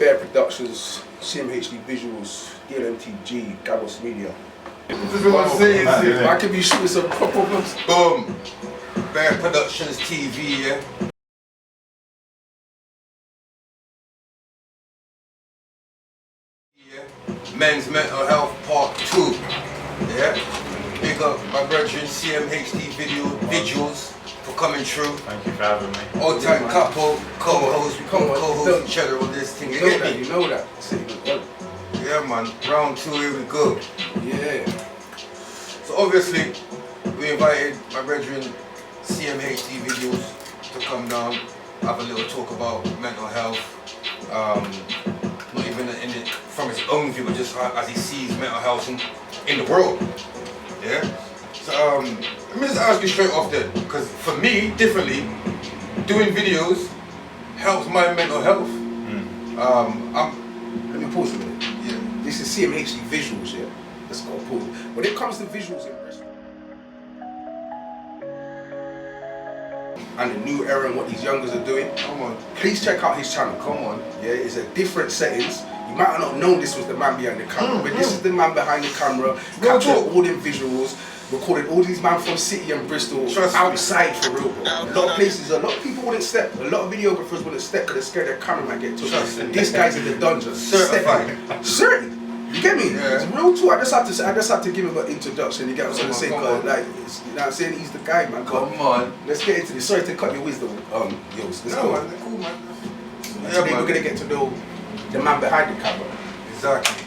Bear Productions, Cmhd Visuals, DLMTG, Gabos Media. This is what I'm saying. I could be shooting some proper ones. Boom. Bear Productions TV, yeah. Men's Mental Health Part 2. Yeah. Big up my brethren Cmhd Visuals for coming through. Thank you for having me. Old time couple, co-host, we come co-host each other on this thing. You know that, you know that. Yeah man, round 2, here we go. Yeah. So obviously, we invited my brethren Cmhd Visuals to come down, have a little talk about mental health. Not even from his own view, but just as he sees mental health in the world. Yeah. So let me just ask you straight off then, because for me, differently, doing videos helps my mental health. Let me pause a minute. Yeah. This is Cmhd Visuals, yeah? Let's go pause. When it comes to visuals in wrestling and the new era and what these youngers are doing, Come on. please check out his channel. Come on. Yeah, it's a different settings. You might have not known this was the man behind the camera, but this is the man behind the camera, captured all them visuals, recorded all these man from City and Bristol outside for real, bro. A lot of places, a lot of people wouldn't step, a lot of videographers wouldn't step because they're scared their cameraman get took. And this guy's in the dungeon. Certified. Certain. You get me? Yeah. It's real too. I just had to give him an introduction. You get what I'm saying? Like, you know what I'm saying? He's the guy, man. Come on. Let's get into this. Sorry to cut your wisdom, Yos. Let's go. Man, cool man. And today we're gonna get to know the man behind the camera. Exactly.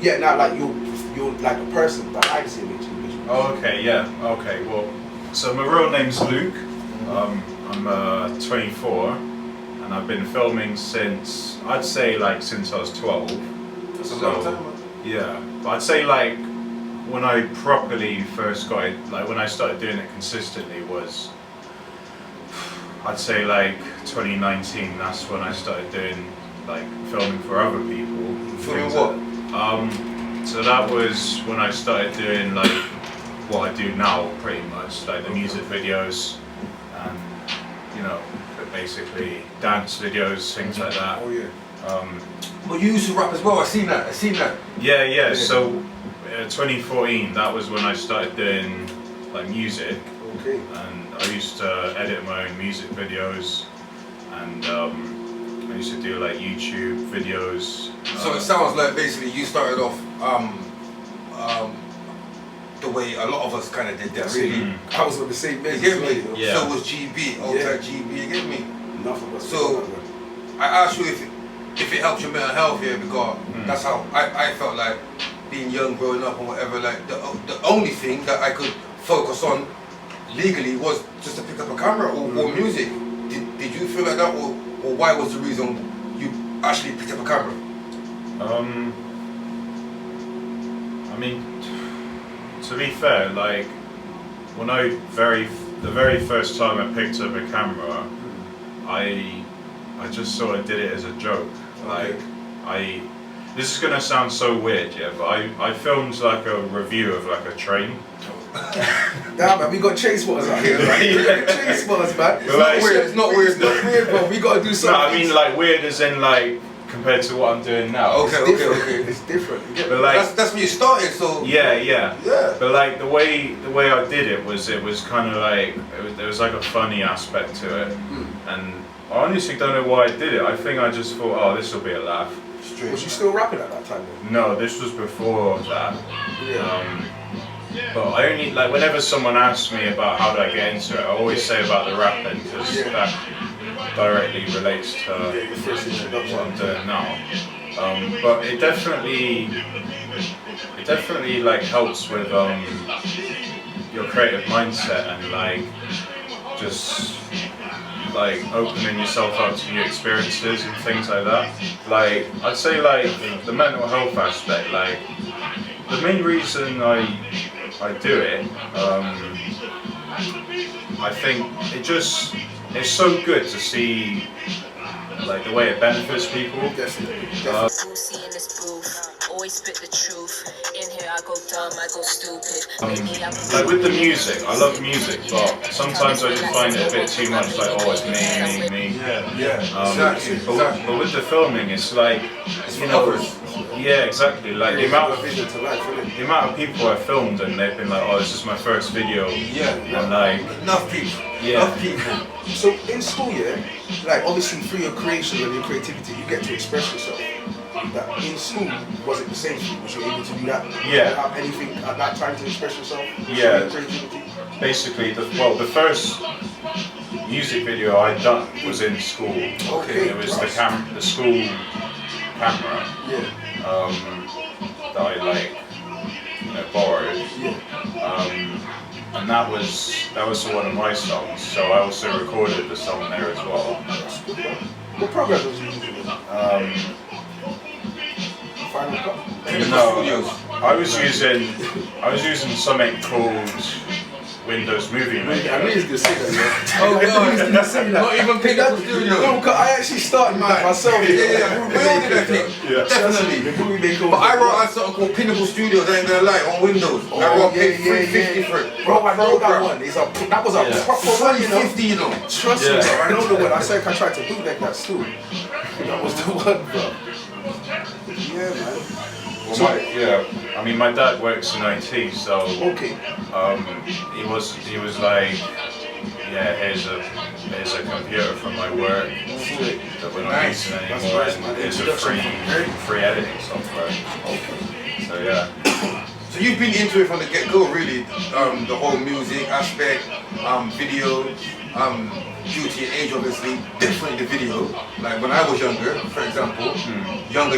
Yeah, now like you're like a person behind Cmhd. Oh, okay, yeah, okay. Well, so my real name's Luke. I'm 24, and I've been filming since I was 12. That's a long time, man. Yeah, but I'd say like when I properly first got it, like when I started doing it consistently was, I'd say like 2019. That's when I started doing like filming for other people. Filming what? So that was when I started doing like what I do now, pretty much, like the music videos and basically dance videos, things like that. Oh yeah. But you used to rap as well. I seen that. Yeah. So 2014, that was when I started doing like music. Okay. And I used to edit my own music videos, and I used to do like YouTube videos. So it sounds like basically you started off the way a lot of us kind of did that. Really. I was on the same base. You get me? Yeah. So was GB, old time GB. You get me? Enough of us. So I asked you if it helps your mental health here, because that's how I felt like being young, growing up or whatever. Like the only thing that I could focus on legally was just to pick up a camera or music. Did you feel like that, or why was the reason you actually picked up a camera? I mean, to be fair, like when the very first time I picked up a camera, I just sort of did it as a joke. Like this is gonna sound so weird, yeah, but I filmed like a review of like a train. Nah, man, we got chain spotters out here, man. We got chain spotters, man. It's not weird, bro. We gotta do something. No, I mean like weird as in like compared to what I'm doing now. Okay. It's different. You get But like that's when you started, so yeah. But like the way I did it was kind of like there was like a funny aspect to it, and I honestly don't know why I did it. I think I just thought, oh, this will be a laugh. Was you still rapping at that time then? No, this was before that. Yeah. But I only like whenever someone asks me about how do I get into it, I always say about the rapping because that directly relates to what I'm doing now. But it definitely like helps with your creative mindset and like just like opening yourself up to new experiences and things like that. Like I'd say like the mental health aspect, like the main reason I do it, I think it's so good to see like the way it benefits people. always spit the truth. In here I go dumb, I go stupid. Like with the music, I love music, but sometimes I just find it a bit too much. Like, oh, it's me. Exactly. But with the filming, it's like, you know, yeah, exactly. Like the amount of people I filmed, and they've been like, oh, this is my first video. Yeah. And like Enough people. Yeah. Enough people. So in school, yeah, like obviously through your creation and your creativity, you get to express yourself. That in school, was it the same for you? Was you able to do that? Yeah. Have anything at that time to express yourself? Yeah. Your creativity? Basically, the first music video I done was in school. Okay. It was the school camera. Yeah. That I like, borrowed. Yeah. And that was one of my songs. So I also recorded the song there as well. That's good, bro. What program was you using? Final Cut? No, I was using something called Windows Movie Maker. I knew he was going to say that, yeah. Oh I knew he was going to say that. Not even Pinnacle Studios. No, because I actually started that myself. Yeah, we all did that thing. Yeah. Definitely. The movie maker. But I wrote on something called Pinnacle Studios, I ain't gonna lie, on Windows. I wrote paid $350 for it. Bro, I know that one. That was a proper one, you know. $350, you know. Trust me, bro. I know the one. I said I tried to bootleg that still. That was the one, bro. Yeah, man. Well, I mean, my dad works in IT, so Okay. he was like, yeah, here's a computer from my work that we're not using anymore. That's nice, man. It's a free editing software. Okay. So yeah. So you've been into it from the get-go, really. The whole music aspect, video, beauty and age, obviously. Definitely the video. Like when I was younger, for example, younger,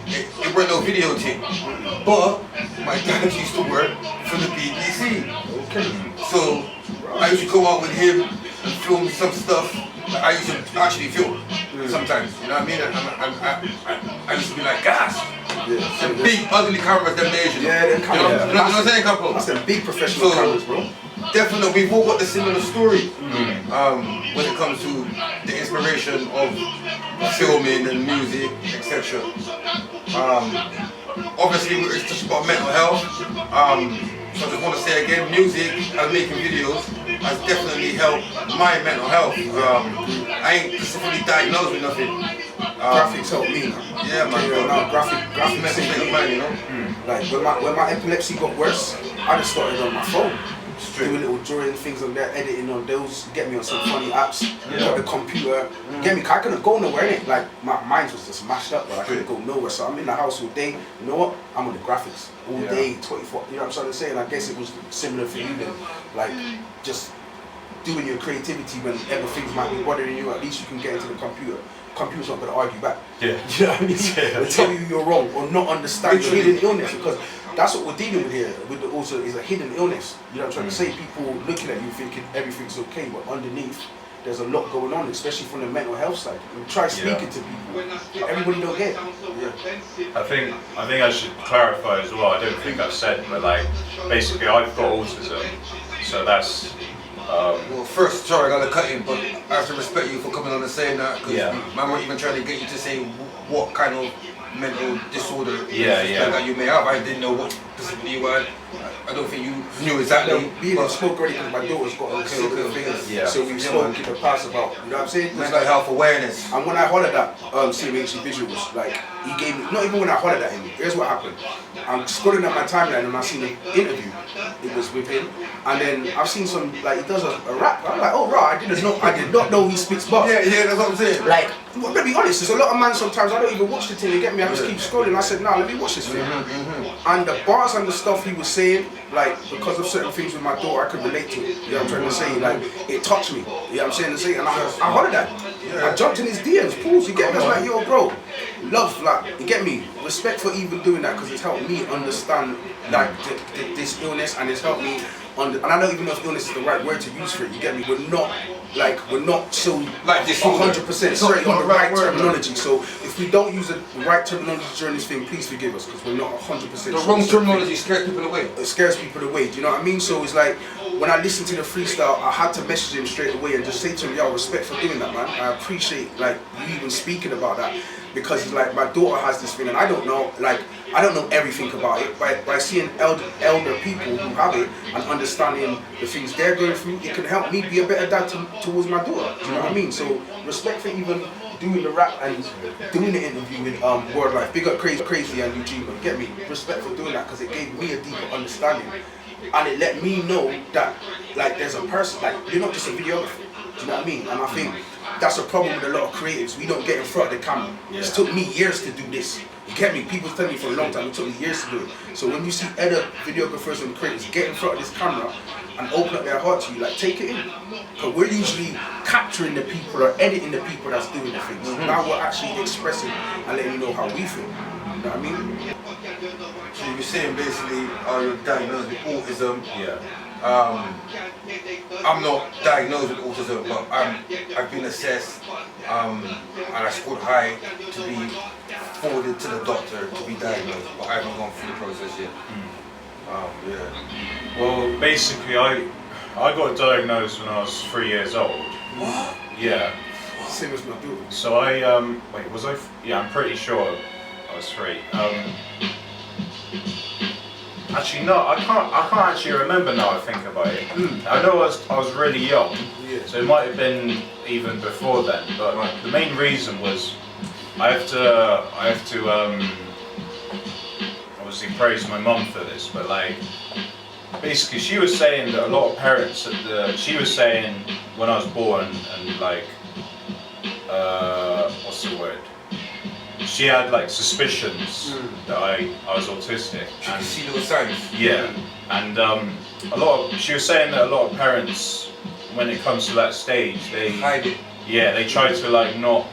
it weren't no video thing. But my dad used to work for the BBC. Okay. So I used to go out with him and film some stuff that I used to actually film sometimes. You know what I mean? And I used to be like, gas. Yeah. Them big ugly cameras, them Asian. Yeah, them cameras. You know what I'm saying, couple? That's them big professional cameras, bro. Definitely, we've all got the similar story when it comes to the inspiration of filming and music, etc. Obviously, it's just about mental health. So I just want to say again, music and making videos has definitely helped my mental health. I ain't specifically diagnosed with nothing. Graphics help me now. Yeah, man. Yeah, no, graphics Message of mine, you know. Like when my epilepsy got worse, I just started on my phone. Doing little drawing things on there, editing on those, get me on some funny apps, got the computer, get me, I couldn't go nowhere, innit? Like, my mind was just mashed up, but I couldn't go nowhere, so I'm in the house all day, you know what, I'm on the graphics, all day, 24, you know what I'm trying to say, and I guess it was similar for you then, like, just doing your creativity whenever things might be bothering you, at least you can get into the computer. Computer's not going to argue back. Yeah. You know what I mean? They'll tell you you're wrong or not understand your hidden illness, because that's what we're dealing with here. Also, is a hidden illness. You know what I'm trying to say? People looking at you thinking everything's okay, but underneath there's a lot going on, especially from the mental health side. You try speaking to people, everybody don't get it. I think I should clarify as well. I don't think I've said, but like basically I've got autism, so that's. Well, first, sorry, I gotta cut in, but I have to respect you for coming on and saying that, because man, we're even trying to get you to say what kind of mental disorder that you may have. I didn't know what specifically you had. I don't think you knew exactly. We even spoke already because my daughter's got a similar thing. So we spoke in the past about, you know what I'm saying? Mental health awareness. And when I hollered at Cmhd Visuals, like, he gave me, not even when I hollered at him, here's what happened. I'm scrolling at my timeline and I seen an interview, it was with him, and then I've seen some, like, he does a rap, I'm like, oh right, I did not know he speaks bars. Yeah, that's what I'm saying. Like, well, to be honest, there's a lot of man sometimes, I don't even watch the thing, you get me, I just keep scrolling, I said, nah, let me watch this thing. And the bars and the stuff he was saying, like, because of certain things with my daughter, I could relate to it, you know what I'm trying to say, like, it touched me, you know what I'm saying, and I hollered at him. I jumped in his DMs, pause, you get me, I was like, yo bro, love, like, you get me, respect for even doing that, because it's helped me understand, like, this illness, and it's helped me, and I don't even know if illness is the right word to use for it, you get me, we're not so like this 100% straight on the right terminology, so if we don't use the right terminology during this thing, please forgive us, because we're not 100% the wrong terminology scares people away. It scares people away, do you know what I mean? So it's like, when I listened to the freestyle, I had to message him straight away and just say to him, yo, respect for doing that, man. I appreciate, like, you even speaking about that, because it's like, my daughter has this thing, and I don't know, like, I don't know everything about it, but by seeing elder people who have it and understanding the things they're going through, it can help me be a better dad towards my daughter. Do you know what I mean? So respect for even doing the rap and doing the interview with Word Life. Big up Crazy and Eugene, man. Get me? Respect for doing that because it gave me a deeper understanding. And it let me know that like there's a person, like you're not just a videographer. Do you know what I mean? And I think that's a problem with a lot of creatives. We don't get in front of the camera. Yeah. It took me years to do this. You get me? People tell me for a long time, it took me years to do it. So when you see other videographers and creators get in front of this camera and open up their heart to you, like take it in. Because we're usually capturing the people or editing the people that's doing the things. Now we're actually expressing and letting you know how we feel. You know what I mean? So you're saying basically, you're diagnosed with autism. Yeah. I'm not diagnosed with autism, but I've been assessed, and I scored high to be forwarded to the doctor to be diagnosed, but I haven't gone through the process yet. Yeah. Well, basically, I got diagnosed when I was 3 years old. What? Yeah. Same as my daughter. So wait, was I? Yeah, I'm pretty sure I was 3. Actually, no, I can't actually remember now I think about it. I know I was really young, so it might have been even before then, but the main reason was I have to obviously praise my mum for this, but like basically she was saying that a lot of parents she was saying when I was born and like what's the word? She had like suspicions that I was autistic. She could see those signs. Yeah, and she was saying that a lot of parents, when it comes to that stage, they hide it. Yeah, they try to like not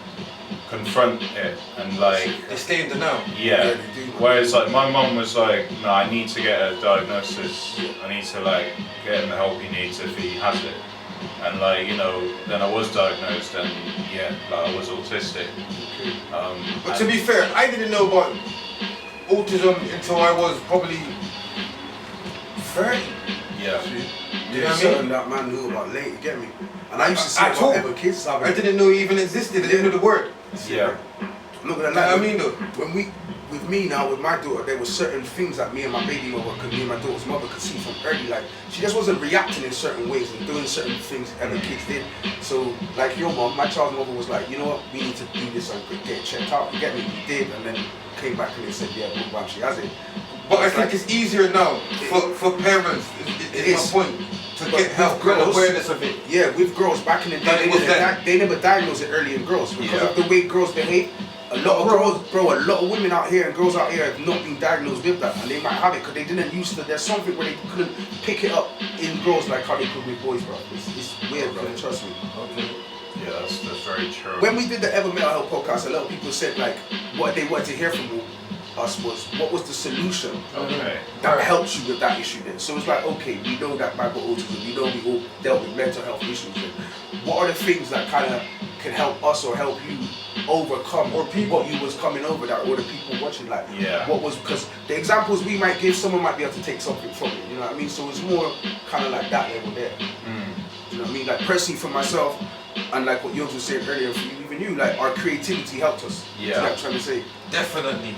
confront it and like they stay in denial. Yeah. Whereas like my mum was like, no, I need to get a diagnosis. I need to like get him the help he needs if he has it. And like, you know, then I was diagnosed and yeah, like I was autistic. But to be fair, I didn't know about autism until I was probably 30. Yeah. You know what I Something mean? that man knew about late, you get me? And I used to see about other kids having I didn't know it even existed. I didn't know the word. Yeah. I'm not gonna You know lie. what I mean though? When with me now, with my daughter, there were certain things that me and my baby mother, me and my daughter's mother could see from early. Like, she just wasn't reacting in certain ways and doing certain things other kids did. So, like your mom, my child's mother was like, you know what, we need to do this and get it checked out. You get me? We did, and then came back and they said, yeah, boom, bam, she has it. But I think it's easier now for parents, is my point, to get help and awareness of it. Yeah, with girls, back in the day, they never diagnosed it early in girls because of the way girls behave. A lot of girls, bro, a lot of women out here and girls out here have not been diagnosed with that, and they might have it because they didn't used to. There's something where they couldn't pick it up in girls like how they could with boys, bro. It's weird, bro. Trust me. Okay. Yeah, that's very true. When we did the Ever Mental Health podcast, a lot of people said like what they wanted to hear from us was what was the solution that helps you with that issue then. So it's like, okay, we know that man got autism, we know we all dealt with mental health issues then. What are the things that kind of can help us or help you overcome or what you was coming over that, or the people watching, like what was, because the examples we might give, someone might be able to take something from it, you know what I mean? So it's more kind of like that level there. You know what I mean? Like personally for myself, and like what Yogs was saying earlier, for you, even you, like our creativity helped us. Yeah. That's what I'm trying to say. Definitely.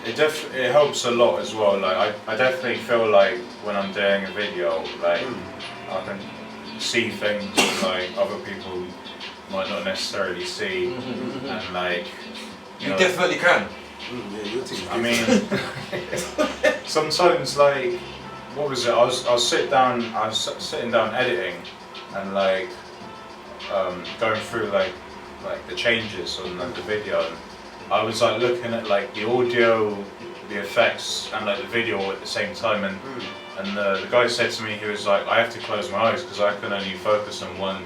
It helps a lot as well. Like I definitely feel like when I'm doing a video, like I can see things like other people might not necessarily see, and like you definitely can. Yeah, your team. I mean, sometimes like what was it? I was sitting down editing, and like going through like the changes on like the video. And I was like looking at like the audio, the effects, and like the video at the same time, and the guy said to me, he was like, I have to close my eyes because I can only focus on one,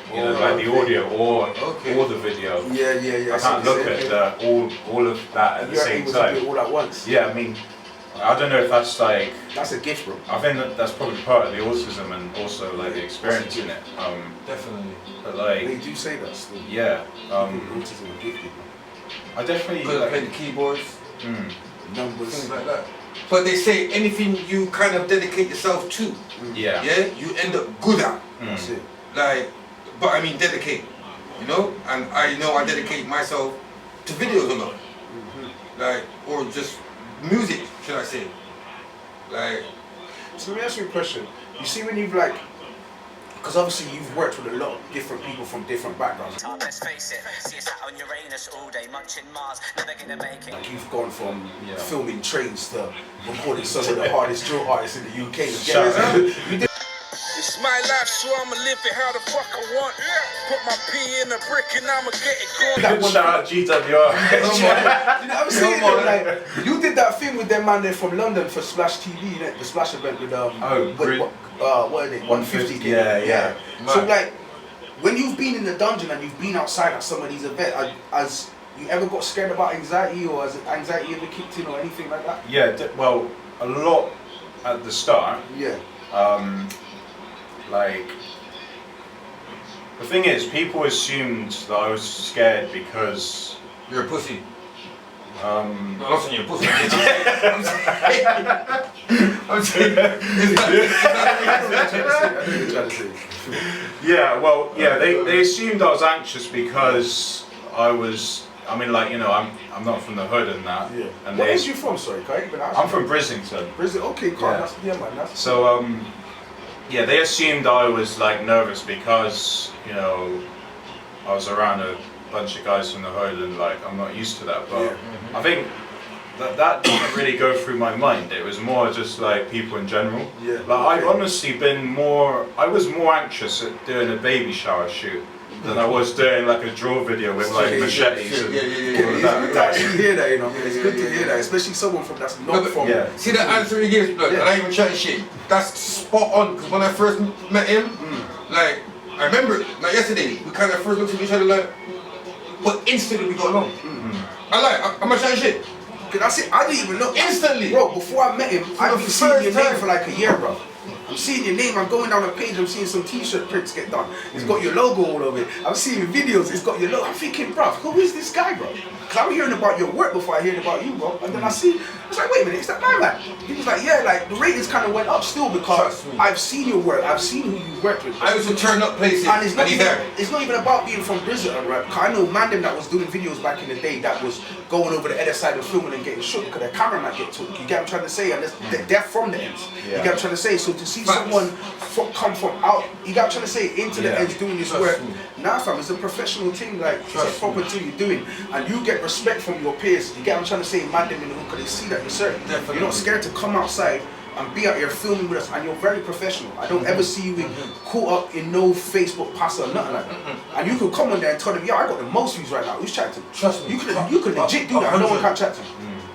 you know, like the audio or the video. Yeah. I can't look at all of that at the same time. To do it all at once. Yeah, I mean, I don't know if that's like. That's a gift, bro. I think that's probably part of the autism and also like the experience in it. Definitely. But like. They do say that still. Yeah. Autism is gifted. I definitely like, play the keyboards, numbers, things like that. But they say anything you kind of dedicate yourself to, you end up good at. That's it. Like, but I mean dedicate, you know. And I know I dedicate myself to videos or not. Like, or just music, should I say. Like, so let me ask you a question. You see when you've like, because obviously you've worked with a lot of different people from different backgrounds. Let's face it, see us out on Uranus all day, munching Mars, never gonna make it. Like you've gone from filming trains to recording some of the hardest drill artists in the UK. It's my life, so I'ma live it how the fuck I want. Put my P in a brick and I'ma get it gone. Shout out GWR. You know what I'm saying? Like, you did that thing with them man there from London for Splash TV, innit? The Splash event with what are they? 150. Yeah. So like, when you've been in the dungeon and you've been outside at some of these events, has you ever got scared about anxiety, or has anxiety ever kicked in or anything like that? Yeah, well, a lot at the start. Yeah. Like, the thing is, people assumed that I was scared because you're a pussy. I'm not saying you're a pussy. I'm saying. Yeah, well, yeah, they assumed I was anxious because I was. I mean, like, you know, I'm not from the hood and that. Yeah. And Where is you from? Sorry, can I even ask? I'm from Brislington. Okay, cool. Yeah. Yeah, man. That's so yeah, they assumed I was like nervous because, you know, I was around a bunch of guys from the hood and like I'm not used to that. But I think that didn't really go through my mind. It was more just like people in general. Yeah. Like I've honestly been I was more anxious at doing a baby shower shoot than I was doing like a drill video with like machetes and all of that. It's good to actually hear that, you know. It's good to hear that, especially someone that's not from. Yeah. See the answer he gives, blood, and I ain't even chatting shit. That's spot on. Because when I first met him, like I remember, like yesterday, we kind of first looked at each other like, but instantly we got along. I'm not chatting shit. That's it. I didn't even know instantly, bro. Before I met him, I've been seeing your name for like a year, bro. I'm seeing your name, I'm going down the page, I'm seeing some t-shirt prints get done. It's got your logo all over it. I'm seeing videos, it's got your logo. I'm thinking, bruv, who is this guy, bro? Because I'm hearing about your work before I heard about you, bro. And then I was like, wait a minute, is that my man? He was like, yeah, like the ratings kind of went up still because I've seen your work, I've seen who you worked with. I used to turn up places and he's there. It's not even about being from Britain, right? Because I know Mandem that was doing videos back in the day that was going over the other side of filming and getting shook because their camera might get took. You get what I'm trying to say? And they're from the ends. You get what I'm trying to say? So to see someone come from out, you got what I'm trying to say, into the ends doing this work. Nah, fam, it's a professional thing, like it's a proper thing you're doing, and you get respect from your peers. You get what I'm trying to say, man, them in the hood, because they see that you're certain. You're not scared to come outside and be out here filming with us, and you're very professional. I don't ever see you caught up in no Facebook pass or nothing like that. And you could come on there and tell them, yo, I got the most views right now. Who's chatting to me? Trust me. You could legit do that. No one can chat to me.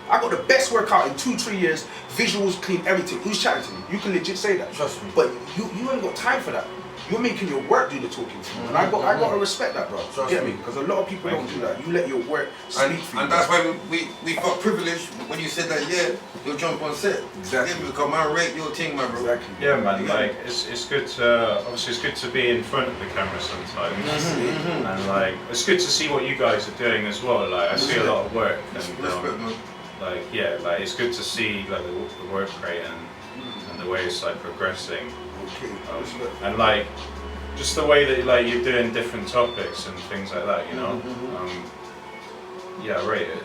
I got the best workout in 2-3 years, visuals clean, everything. Who's chatting to me? You can legit say that. Trust me. But you ain't got time for that. You're making your work do the talking to you. And I got to respect that, bro. Trust Get me. me? Because a lot of people don't do that. You let your work speak for you. And that's why we got privileged when you said that, you'll jump on set. Exactly. Because man, rate your thing, man, bro. Exactly. Yeah, man. Like it's good to obviously it's good to be in front of the camera sometimes, and like it's good to see what you guys are doing as well. Like I see a lot of work, and Respect, man. like like it's good to see like the work rate and the way it's like progressing, and like just the way that like you're doing different topics and things like that, you know. Yeah, I rate it.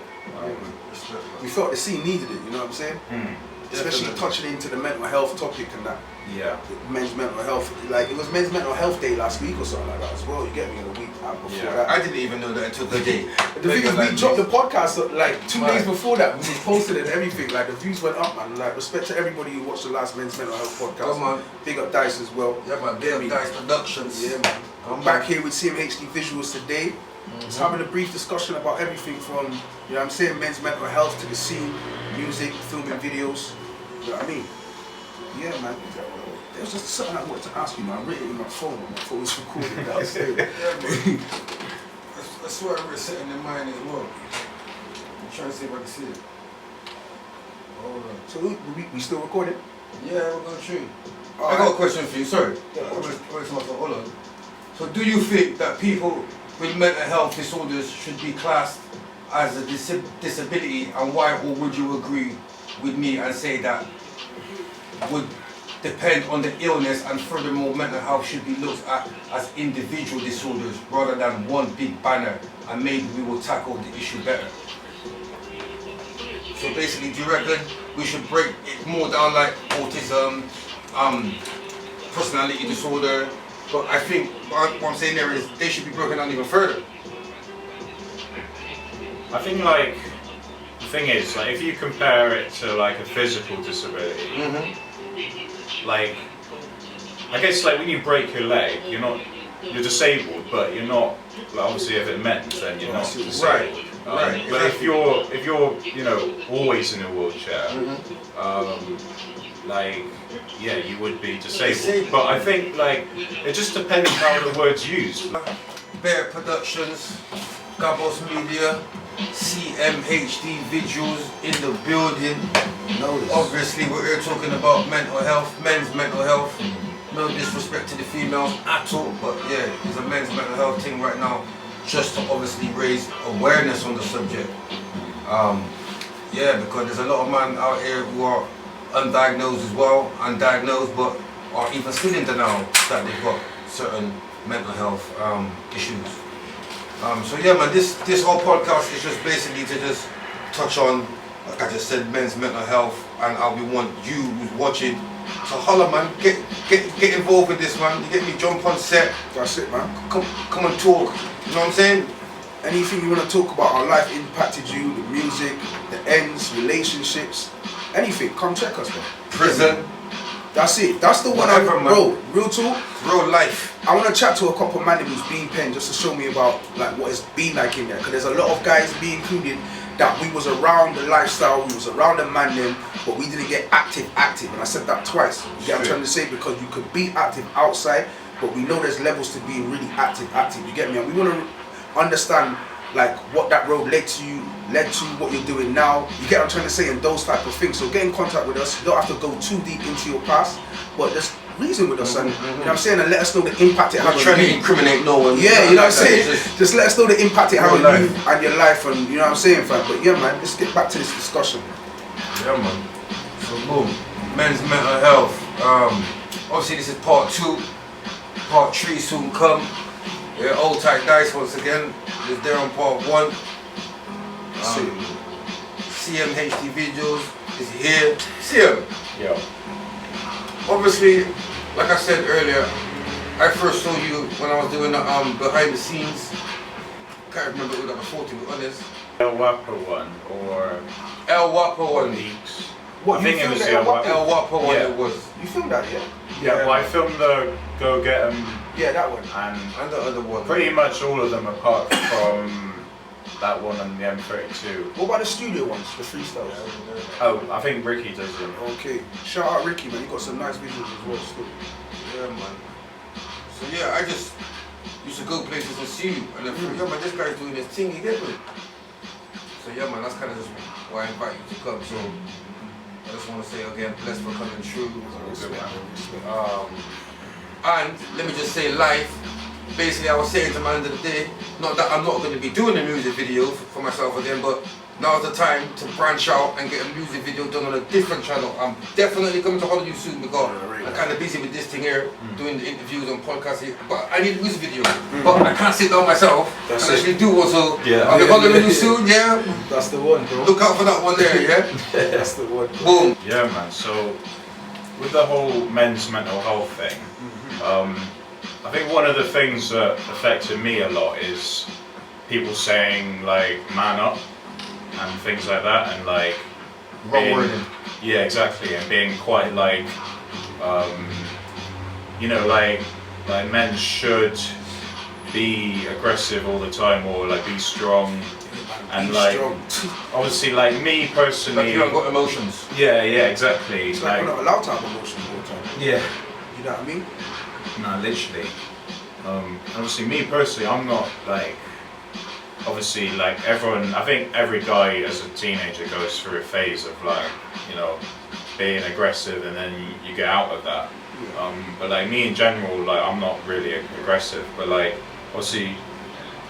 We felt the scene needed it, you know what I'm saying? Especially touching into the mental health topic and that. Yeah. Men's mental health. Like it was Men's Mental Health Day last week or something like that as well. You get me, in a week before that. I didn't even know that until the day. The thing is, we dropped the podcast like 2 days before that. We posted it and everything. Like the views went up, man. Like respect to everybody who watched the last Men's Mental Health podcast. Come on. Big up Dice as well. Yeah, man. Big up Dice Productions. Yeah, man. I'm back here with Cmhd Visuals today. Just having a brief discussion about everything from, you know what I'm saying, men's mental health to the scene, music, filming videos. You know what I mean? Yeah, man. There was just something I wanted to ask you, man. I written it in my phone. My phone was recording downstairs. That's what I was setting in mind as well. I'm trying to see if I can see it. Hold on. So we still recording? Yeah, we're going through. I got a question for you. Sorry. Hold on. So do you think that people with mental health disorders should be classed as a disability, and why, or would you agree with me and say that would depend on the illness, and furthermore, mental health should be looked at as individual disorders rather than one big banner, and maybe we will tackle the issue better. So basically, do you reckon we should break it more down like autism, personality disorder? But I think what I'm saying there is they should be broken down even further. I think like the thing is like if you compare it to like a physical disability, like I guess like when you break your leg, you're disabled, but you're not. Like, obviously, if it mends, then you're not disabled. Right. Right. But if you're always in a wheelchair, like yeah, you would be disabled. But I think like it just depends how the word's used. Bear Productions, Gabos Media, Cmhd visuals in the building. Obviously, we're here talking about mental health, men's mental health. No disrespect to the females at all, but yeah, it's a men's mental health thing right now, just to obviously raise awareness on the subject. Yeah, because there's a lot of men out here who are undiagnosed as well, undiagnosed, but are even still in denial that they've got certain mental health issues. So yeah, man, this whole podcast is just basically to just touch on, like I just said, men's mental health, and how we want you who's watching to holler, man, get involved with this, man. You get me, jump on set. That's it, man. Come and talk. You know what I'm saying? Anything you want to talk about, our life impacted you, the music, the ends, relationships, anything, come check us, man. Prison. That's it. That's the one. Whatever, man. Bro, real talk. Real life. I want to chat to a couple of man who's been penned just to show me about like what it's been like in there. Because there's a lot of guys, me included, that we was around the lifestyle, we was around the man then, but we didn't get active. And I said that twice. You get what I'm trying to say? Because you could be active outside, but we know there's levels to being really active. You get me? And we want to understand like what that road led to, what you're doing now. You get what I'm trying to say, and those type of things. So get in contact with us. You don't have to go too deep into your past, but just reason with us, and you know what I'm saying, and let us know the impact it had on you. Trying to incriminate no one. Yeah, you know what I'm saying. Just let us know the impact it had on you and your life, and you know what I'm saying, fam. But yeah, man, let's get back to this discussion. Yeah, man. So boom, men's mental health. Obviously this is part 2. Part 3 soon come. Yeah, old tight dice once again. Is there on part 1. Cmhd videos is here. CM. Yeah. Obviously, like I said earlier, I first saw you when I was doing the behind the scenes. Can't remember who that was for, to be honest. El Wapo one or El Wapo one. Leaks. What, I think it was El Wapo. El Wapo one Yeah. it was. You filmed that, yeah? Yeah, well, I filmed the Go Get 'Em Yeah, that one. And the other one. pretty much all of them apart from that one on the M32. What about the studio ones, the freestyles? Oh, I think Ricky does them. Okay, shout out Ricky, man. You got some nice visuals as well. Still. Yeah, man. So yeah, I just used to go places and see you, and then yeah, man, this guy's doing this thing, you get me? So yeah, man, that's kind of just why I invite you to come. So I just want to say again, blessed for coming through. And let me just say live, basically I was saying to my end of the day, not that I'm not going to be doing a music video for myself again, but now's the time to branch out and get a music video done on a different channel. I'm definitely coming to holler you soon because I'm kind of busy with this thing here, doing the interviews on podcasts here, but I need a music video. But I can't sit down myself and actually do one, so I'll be hollering you soon, yeah? That's the one, bro. Look out for that one there, yeah? That's the one, bro. Boom. Yeah, man. So with the whole men's mental health thing, I think one of the things that affected me a lot is people saying like "man up" and things like that, and like yeah, exactly, and being quite like you know, like men should be aggressive all the time or like be strong. And Be like, strong. obviously, like me personally, Like you haven't got emotions. yeah, exactly. It's like we're not allowed to have emotions all the time. yeah, You know what I mean? no, literally. Obviously, me personally, I'm not like, obviously, like everyone. I think every guy as a teenager goes through a phase of like, you know, being aggressive, and then you get out of that. But like me in general, like I'm not really aggressive, but like obviously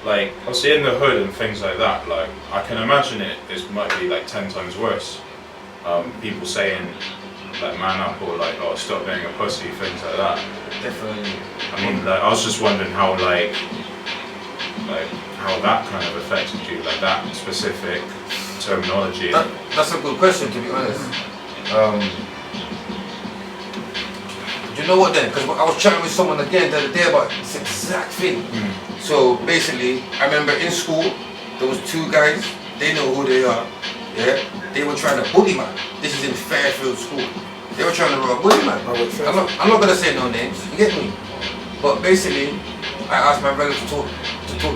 in the hood and things like that, like I can imagine it might be like 10 times worse. People saying like man up or like oh stop being a pussy, things like that. Definitely. I mean, like, I was just wondering how like how that kind of affected you, like that specific terminology. That's a good question, to be honest. You know what then? Because I was chatting with someone again the other day about this exact thing. So basically, I remember in school, there was two guys, they know who they are, yeah? They were trying to bully man. This is in Fairfield School. They were trying to bully man. I'm not gonna say no names, you get me? But basically, I asked my brother to talk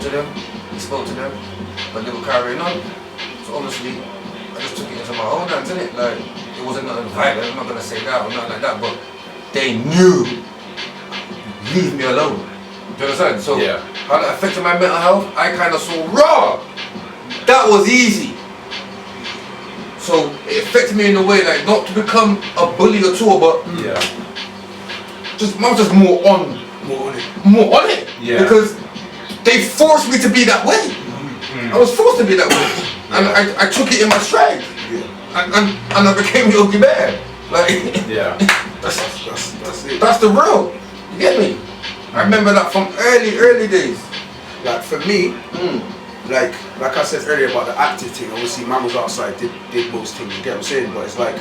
to them, he spoke to them, but they were carrying on. So obviously, I just took it into my own hands, innit? Like, it wasn't nothing violent, I'm not gonna say that or nothing like that, but they knew, leave me alone. Do you understand? So, how that affected my mental health, I kind of saw raw. That was easy. So, it affected me in a way, like, not to become a bully at all, but I was just more on it. Yeah. Because they forced me to be that way. I was forced to be that way. And I took it in my stride. And I became Yogi Bear. Like, that's it. That's the real. You get me? I remember that from early days. Like for me, like I said earlier about the active thing, obviously man was outside, did most things, you get what I'm saying? But it's like,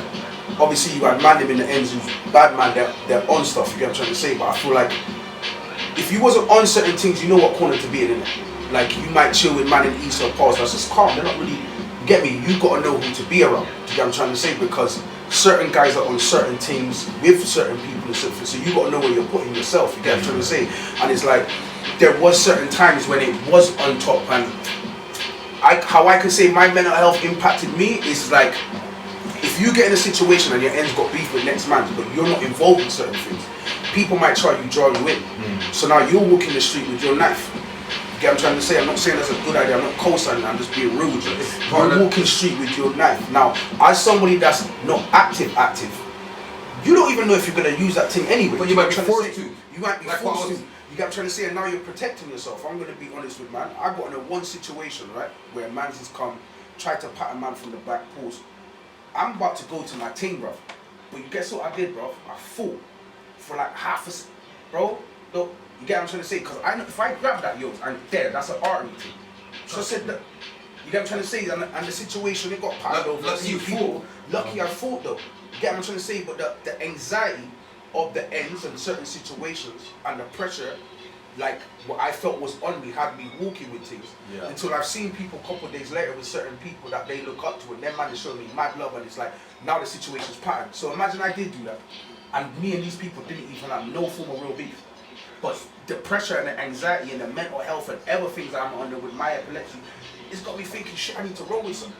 obviously you had man them in the ends who's bad man, they're on stuff, you get what I'm trying to say? But I feel like, if you wasn't on certain things, you know what corner to be in it. Like you might chill with man in East or Pause, that's just calm, they're not really, you get me? You gotta know who to be around, you get what I'm trying to say? Because certain guys are on certain teams with certain people and stuff, so you gotta know where you're putting yourself, you get what I'm trying to say? And it's like, there was certain times when it was on top, and how I can say my mental health impacted me is like, if you get in a situation and your end's got beef with next man, but you're not involved in certain things, people might try to draw you in. So now you're walking the street with your knife. You get what I'm trying to say? I'm not saying that's a good idea, I'm not co-signing, I'm just being rude. You're walking the street with your knife. Now, as somebody that's not active, you don't even know if you're going to use that thing anyway. But you might be forced to. You might be forced to. You get what I'm trying to say? And now you're protecting yourself. I'm going to be honest with man. I got in one situation, right, where a man's just come, tried to pat a man from the back, pause. I'm about to go to my team, bro. But you guess what I did, bro? I fought for like half a bro. Look, you get what I'm trying to say? Because I know if I grab that, yo, I'm dead. That's an artery thing. So I said that. You get what I'm trying to say? And the situation, it got patted over. Lucky you fought. Lucky I fought though. You get what I'm trying to say? But the anxiety of the ends and certain situations and the pressure, like what I felt was on me, had me walking with things. Until I've seen people a couple of days later with certain people that they look up to, and their man is showing me mad love, and it's like now the situation's patterned. So imagine I did do that, and me and these people didn't even have no form of real beef. But the pressure and the anxiety and the mental health and other things that I'm under with my epilepsy, it's got me thinking, shit, I need to roll with something.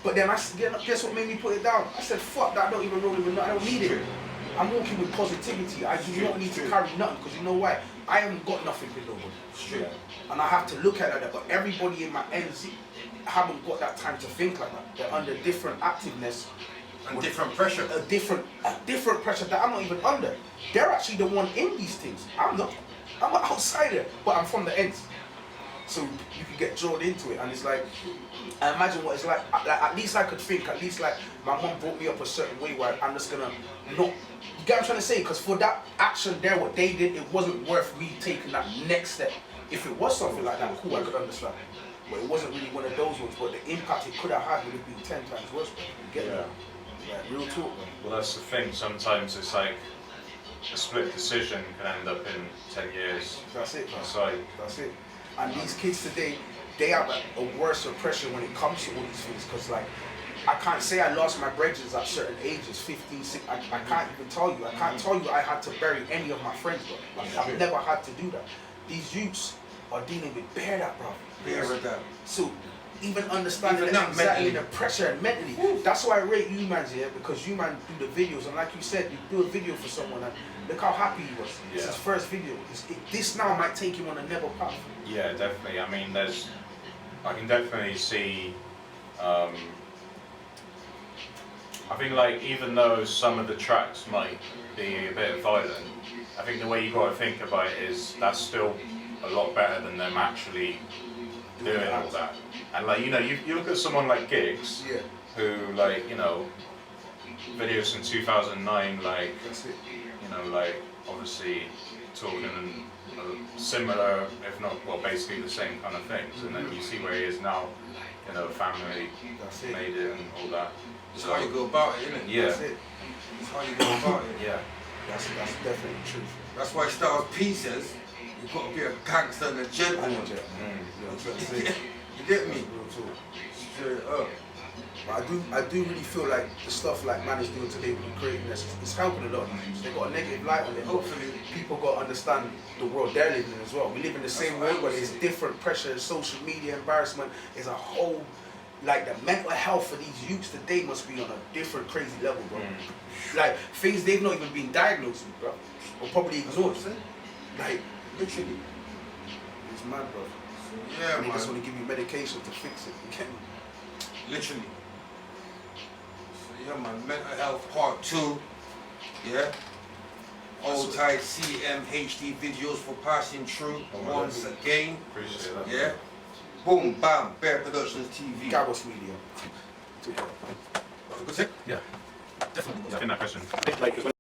But then guess what made me put it down? I said, fuck that, I don't even roll with nothing, I don't need it. I'm walking with positivity. I do not need to carry nothing, because you know why? I haven't got nothing with nobody. Straight. And I have to look at that, but everybody in my ends haven't got that time to think like that. They're under different activeness. And different pressure. A different pressure that I'm not even under. They're actually the one in these things. I'm not. I'm an outsider, but I'm from the ends. So you can get drawn into it, and it's like, I imagine what it's like at least I could think, at least like my mum brought me up a certain way where I'm just gonna not, you get what I'm trying to say? Because for that action there, what they did, it wasn't worth me taking that next step. If it was something like that, cool, I could understand. But it wasn't really one of those ones, but the impact it could have had would have been 10 times worse. You get me? Yeah, real talk, man. Well, that's the thing, sometimes it's like a split decision can end up in 10 years. That's it, man. Inside. That's it. And these kids today, they have a worse pressure when it comes to all these things, because like, I can't say I lost my bridges at certain ages, 15, 16, I can't even tell you. I can't tell you I had to bury any of my friends, bro. Like, I've never had to do that. These youths are dealing with that, bro. That. So, even understanding the anxiety and the pressure and mentally, that's why I rate you man here, because you man do the videos, and like you said, you do a video for someone and look how happy he was. It's his first video. This now might take him on another path. Yeah, definitely. I mean, I can definitely see, I think like, even though some of the tracks might be a bit violent, I think the way you got to think about it is that's still a lot better than them actually doing all that. And like, you know, you look at someone like Giggs, who like, you know, videos in 2009, like, That's it. you know, like obviously talking similar, if not, well, basically the same kind of things, and then you see where he is now, you know, family That's it. made it and all that. It's So, how you go about it, isn't it? That's yeah, it. It's how you go about it. yeah, That's definitely the truth. That's why Styles P says you've got to be a gangster and a gentleman. That's it. You get me? Real talk. Straight up. But I do really feel like the stuff like man is doing today with the creativeness, it's helping a lot. They got a negative light on it. Hopefully. People got to understand the world they're living in as well. We live in the same what I world, but was there's different pressure, social media, embarrassment. There's a whole, like the mental health for these youths today must be on a different crazy level, bro. Like things they've not even been diagnosed with, bro, or probably ignored. Like literally, it's mad, bro. Yeah, And they just man. want to give you medication to fix it. You get me? Literally. So yeah, man. Mental health part 2. Yeah. Old tight Cmhd videos for passing through once again. appreciate that. Yeah. Boom, bam, Bear Productions TV. Gabos Media. Yeah, definitely. In that question, like.